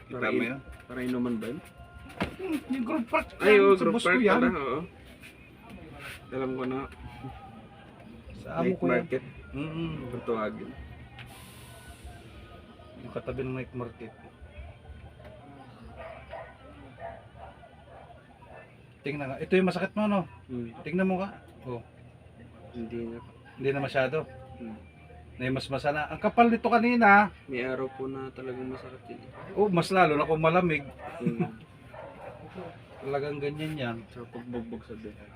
Kita mo yan? Para inuman ba yun? Yung Grove Park Ay, oo, sa group boss ko park yan. pala, oo. Alam ko na, Sa amo night ko yan. market, kung tawagin. Yung katabi ng night market. Tingnan nga. Ito yung masakit mo, no? Tingnan mo ka. Oh, Hindi na. hindi na masyado. Hmm. Naimasmasa na. Ang kapal nito kanina. May araw po na talagang masakit yun. Oh, mas lalo na kung malamig. Hmm. Talagang ganyan yan. Sa pagbugbog sa dehan.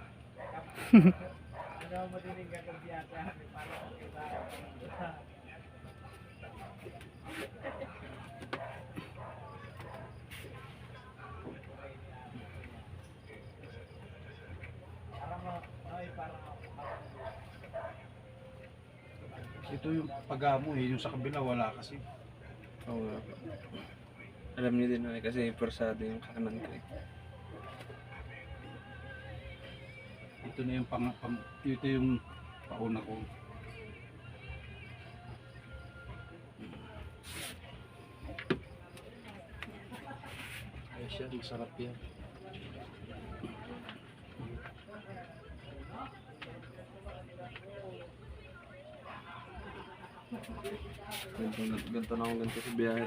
Ito yung pag-amo eh. Yung sa kabila wala kasi. Oo nga po. Alam niyo din na kasi persado yung kanan ko eh. Ito na yung ito yung pauna ko. Ay siya, masarap yan. Ganto na akong ganito sa biyahe.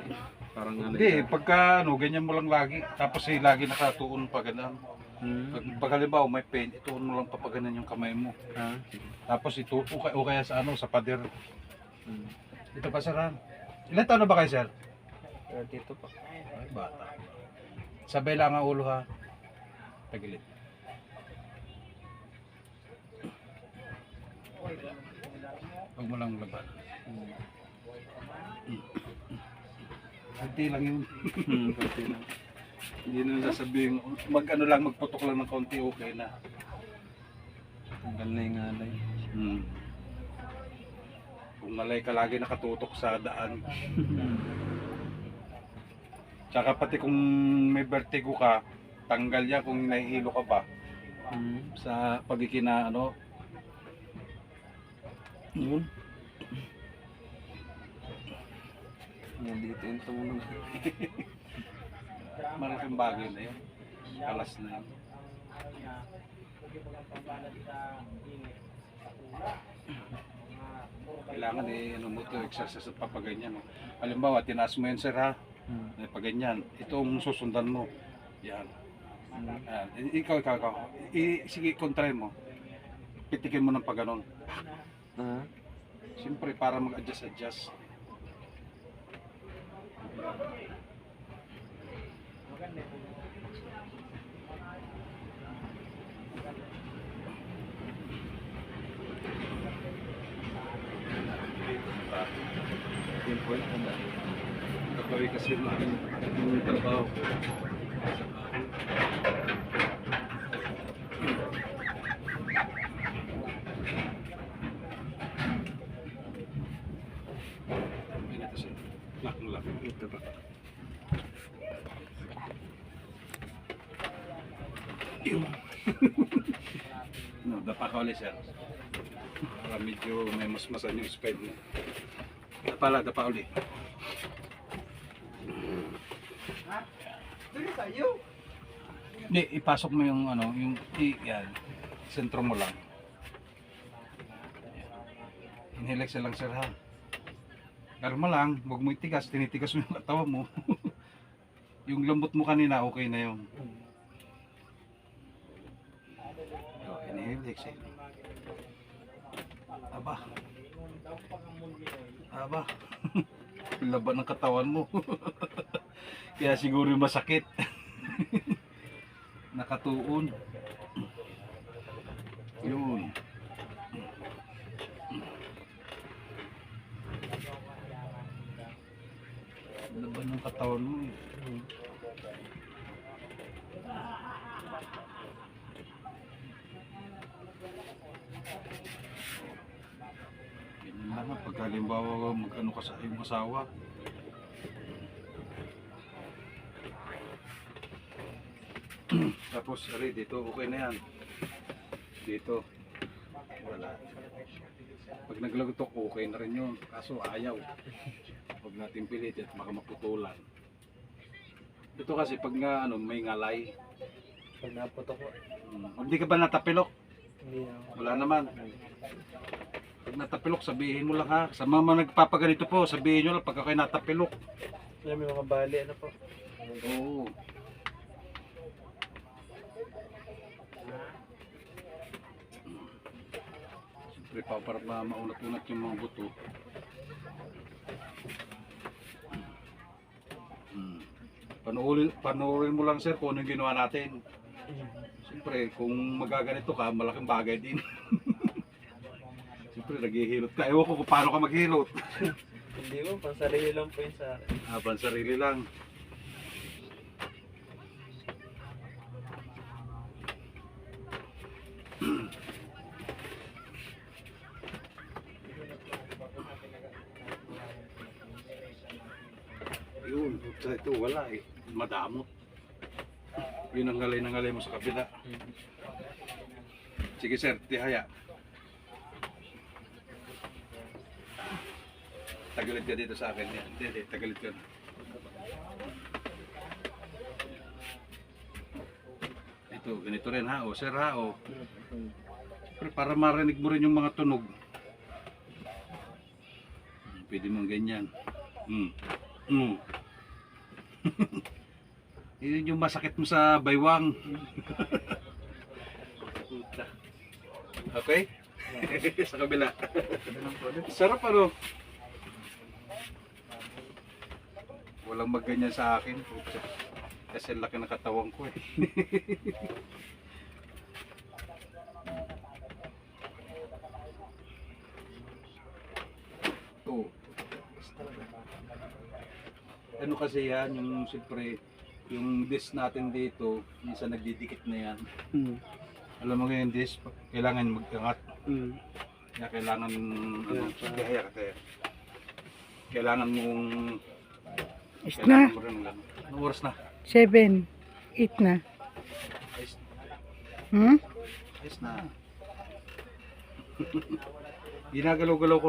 Parang nga Hindi, pagka ano, ganyan mo lang lagi. Tapos eh, lagi nakatuon pa ganun. Pag halimbawa may pain, ituon mo lang papaganan yung kamay mo. Ha? Tapos ito, o kaya sa ano, sa pader. Ito pa sir ha? Ilan taon na ba kayo sir? Dito pa. Ay, bata. Sabay lang ang ulo ha. Tagilid. Huwag mo lang laban. Kunti lang yun. Konti lang. Hindi na sasabihin, mag-ano lang, magputok lang ng konti, okay na. Tanggal na yung alay. Kung malay ka lagi nakatutok sa daan. Tsaka pati kung may vertigo ka, tanggal yan kung nahihilo ka ba. Sa pagkikina, ano. Yun. Nandito yung tumunog. Malaking bagay na yun. Kalas na yun. Kailangan eh, ano mo ito, exercise at papaganyan. No? Halimbawa, tinaas mo yan sir ha. Paganyan. Itong susundan mo. Yan. Yan. Ikaw. Sige, kontray mo. Pitikin mo ng paganon. Siyempre, para mag-adjust. Yung po yung tanda. Kapag kasi yung trabaho. Ito siya. Lock. Ito ba? No, dapa ka ulit sir. Para medyo may masmasan yung speed mo. Dapa ulit. Hindi, ipasok mo yung ano, yan. Sentro mo lang. Inhalex lang sir ha. Kalma lang, huwag mo itigas, tinitigas mo yung katawan mo. Yung lambot mo kanina, okay na yun. Inhalex eh. Aba. Laban ng katawan mo. Kaya siguro masakit. Nakatuon. Yun. Laban ng katawan mo. Ganyan lang pag halimbawa mag-ano ka sa iyong asawa. Tapos dito okay na yan. Dito wala. Pag naglagotok okay na rin yun. Kaso ayaw. Huwag natin pilit at baka maputulan. Ito kasi pag nga ano, may ngalay. Pag naputok ko, Hindi ka ba natapilok? hindi na ako. Wala naman. Pag natapilok, sabihin mo lang ha. Sa mga nagpapaganito po, sabihin nyo lang pagka kayo natapilok. May mga bali, ano po? Oo. Siyempre pa, para maunat-unat yung mga buto. Panoorin mo lang sir kung ano yung ginawa natin. Siyempre, kung magaganito ka, malaking bagay din. Siyempre, naghihilot ka. Ewan ko kung paano ka maghilot. Hindi mo, pansarili lang po yun sa akin. Habang sarili lang. Yun, ito wala eh. Madamot. Yun ang ngalay mo sa kabila. Sige sir, tihaya. Tagalit ka dito sa akin. Hindi, tagalit ka na. Ito, ganito rin ha. O sir ha, o. Siyempre, para marinig mo rin yung mga tunog. Pwede mong ganyan. Yun yung masakit mo sa baywang. Okay? Sa kabila. Sarap ano? Walang magganyan sa akin. Kasi laki ng katawan ko eh. Oh. Ano kasi yan, yung siyempre, yung disc natin dito, minsan nagdidikit na yan. Alam mo ngayon disc, kailangan mag-angat. Kaya kailangan, ano, kaya. Kailangan mong, Is kailangan na. mo rin, ano. Anong oras na? 7, 8 na. Ayos, Hmm? ayos na. Ginagalaw-galaw ko